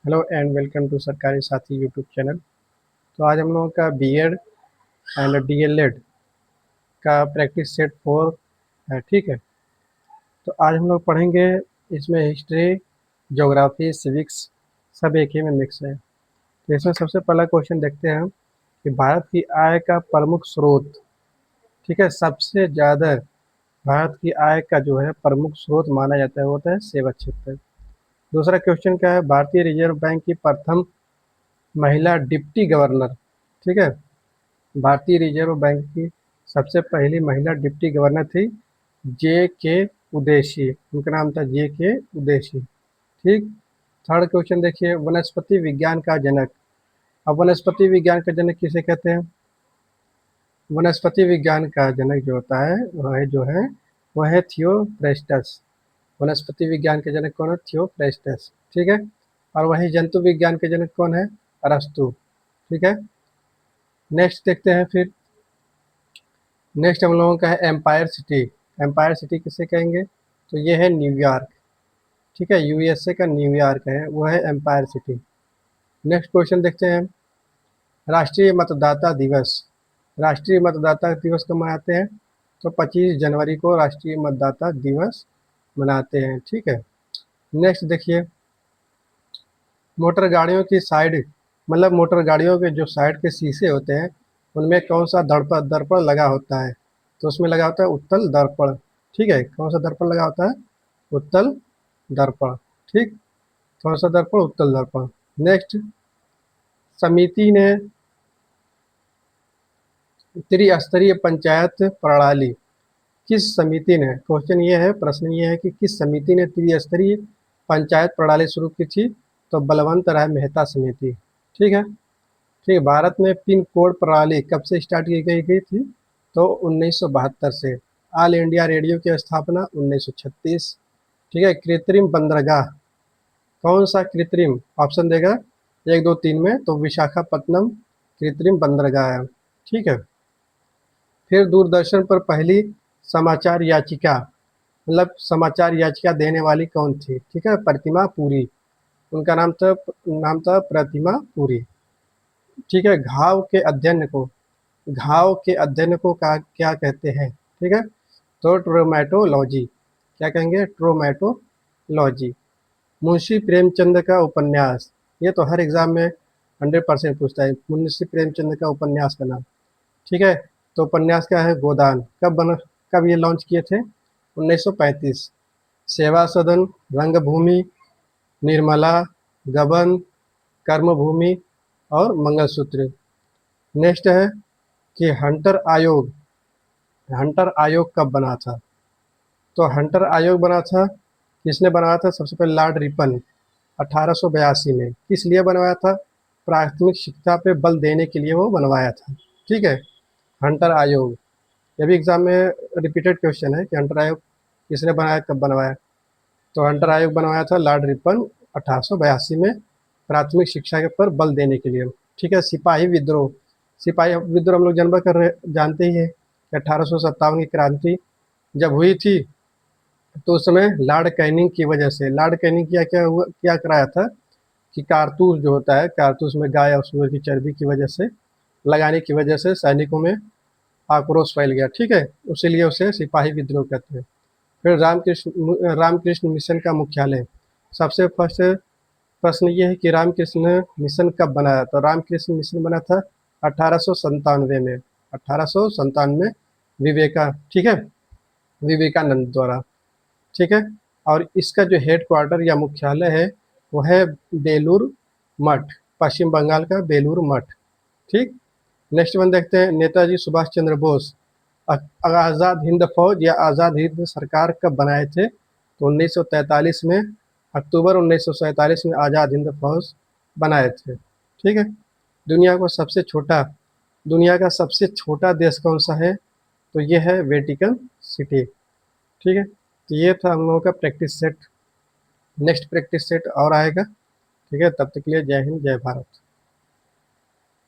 Hello and welcome to सरकारी साथी YouTube channel. तो आज हम लोगों का बीएड एंड डीएलएड का प्रैक्टिस सेट 4 है। ठीक है, तो आज हम लोग पढ़ेंगे। इसमें हिस्ट्री, ज्योग्राफी, सिविक्स सब एक ही में मिक्स है। तो इसमें सबसे पहला क्वेश्चन देखते हैं हम कि भारत की आय का प्रमुख स्रोत। ठीक है, सबसे ज़्यादा भारत की आय का जो है प्रमुख स्रोत माना जाता है वो होता है सेवा क्षेत्र। दूसरा क्वेश्चन क्या है, भारतीय रिजर्व बैंक की प्रथम महिला डिप्टी गवर्नर। ठीक है, भारतीय रिजर्व बैंक की सबसे पहली महिला डिप्टी गवर्नर थी जे के उदेशी। उनका नाम था जे के उदेशी। ठीक। थर्ड क्वेश्चन देखिए, वनस्पति विज्ञान का जनक। अब वनस्पति विज्ञान का जनक किसे कहते हैं? वनस्पति विज्ञान का जनक जो होता है वह है थियोफ्रेस्टस। वनस्पति विज्ञान के जनक कौन है? थियोफ्रेस्टस। ठीक है। और वही जंतु विज्ञान के जनक कौन है? अरस्तु। ठीक है। नेक्स्ट देखते हैं फिर। नेक्स्ट हम लोगों का है एम्पायर सिटी। एम्पायर सिटी किसे कहेंगे? तो ये है न्यूयॉर्क। ठीक है, यूएसए का न्यूयॉर्क है, वो है एम्पायर सिटी। नेक्स्ट क्वेश्चन देखते हैं, राष्ट्रीय मतदाता दिवस। राष्ट्रीय मतदाता दिवस कब मनाते हैं? तो 25 जनवरी को राष्ट्रीय मतदाता दिवस मनाते हैं। ठीक है। नेक्स्ट देखिए, मोटर गाड़ियों की साइड, मतलब मोटर गाड़ियों के जो साइड के शीशे होते हैं उनमें कौन सा दर्पण दर्पण लगा होता है? तो उसमें लगा होता है उत्तल दर्पण। ठीक है, कौन सा दर्पण लगा होता है? उत्तल दर्पण। ठीक, कौन सा दर्पण? उत्तल दर्पण। नेक्स्ट, समिति ने त्रिस्तरीय पंचायत प्रणाली। किस समिति ने, क्वेश्चन ये है, प्रश्न ये है कि किस समिति ने त्रिस्तरीय पंचायत प्रणाली शुरू की थी? तो बलवंत राय मेहता समिति। ठीक है। ठीक है, भारत में पिन कोड प्रणाली कब से स्टार्ट की गई थी? तो 1972 से। ऑल इंडिया रेडियो की स्थापना 1936। ठीक है। कृत्रिम बंदरगाह, कौन सा कृत्रिम? ऑप्शन देगा 1 2 3 में, तो विशाखापट्टनम कृत्रिम बंदरगाह है। ठीक है। फिर दूरदर्शन पर पहली समाचार याचिका, मतलब समाचार याचिका देने वाली कौन थी? ठीक है, प्रतिमा पुरी। उनका नाम था प्रतिमा पुरी। ठीक है। घाव के अध्ययन को क्या कहते हैं? ठीक है, तो ट्रोमेटोलॉजी। क्या कहेंगे? ट्रोमेटोलॉजी। मुंशी प्रेमचंद का उपन्यास, ये तो हर एग्जाम में 100% पूछता है, मुंशी प्रेमचंद का उपन्यास का नाम। ठीक है, तो उपन्यास क्या है? गोदान। कब ये लॉन्च किए थे? 1935। सेवा सदन, रंगभूमि, निर्मला, गबन, कर्मभूमि और मंगलसूत्र। नेक्स्ट है कि हंटर आयोग कब बना था? तो हंटर आयोग बना था, किसने बनाया था? सबसे पहले लॉर्ड रिपन, 1882 में। किस लिए बनवाया था? प्राथमिक शिक्षा पे बल देने के लिए वो बनवाया था। ठीक है, हंटर आयोग। ये भी एग्जाम में रिपीटेड क्वेश्चन है कि हंटर आयोग किसने बनाया, कब बनवाया। तो हंटर आयोग बनवाया था लॉर्ड रिपन 1882 में, प्राथमिक शिक्षा के पर बल देने के लिए। ठीक है। सिपाही विद्रोह, सिपाही विद्रोह हम लोग जानते ही है कि 1857 की क्रांति जब हुई थी, तो उस समय लॉर्ड कैनिंग की वजह से, लॉर्ड कैनिंग क्या कराया था कि कारतूस जो होता है, कारतूस में गाय और सूअर की चर्बी की वजह से लगाने की वजह से सैनिकों में आक्रोश फैल गया। ठीक है, इसीलिए उसे सिपाही विद्रोह कहते हैं। फिर रामकृष्ण मिशन का मुख्यालय। सबसे फर्स्ट प्रश्न ये है कि रामकृष्ण मिशन कब बनाया? तो रामकृष्ण मिशन बना था 1897 में। 1897 ठीक है, विवेकानंद द्वारा। ठीक है। और इसका जो हेड क्वार्टर या मुख्यालय है वो है बेलूर मठ, पश्चिम बंगाल का बेलूर मठ। ठीक। नेक्स्ट वन देखते हैं, नेताजी सुभाष चंद्र बोस आज़ाद हिंद फौज या आज़ाद हिंद सरकार कब बनाए थे? तो 1943 में, अक्टूबर 1947 में आज़ाद हिंद फौज बनाए थे। ठीक है। दुनिया को सबसे छोटा दुनिया का सबसे छोटा देश कौन सा है? तो ये है वेटिकन सिटी। ठीक है, तो ये था हम लोगों का practice set. Next practice set और आएगा। ठीक है, तब तक के लिए जय हिंद, जय भारत।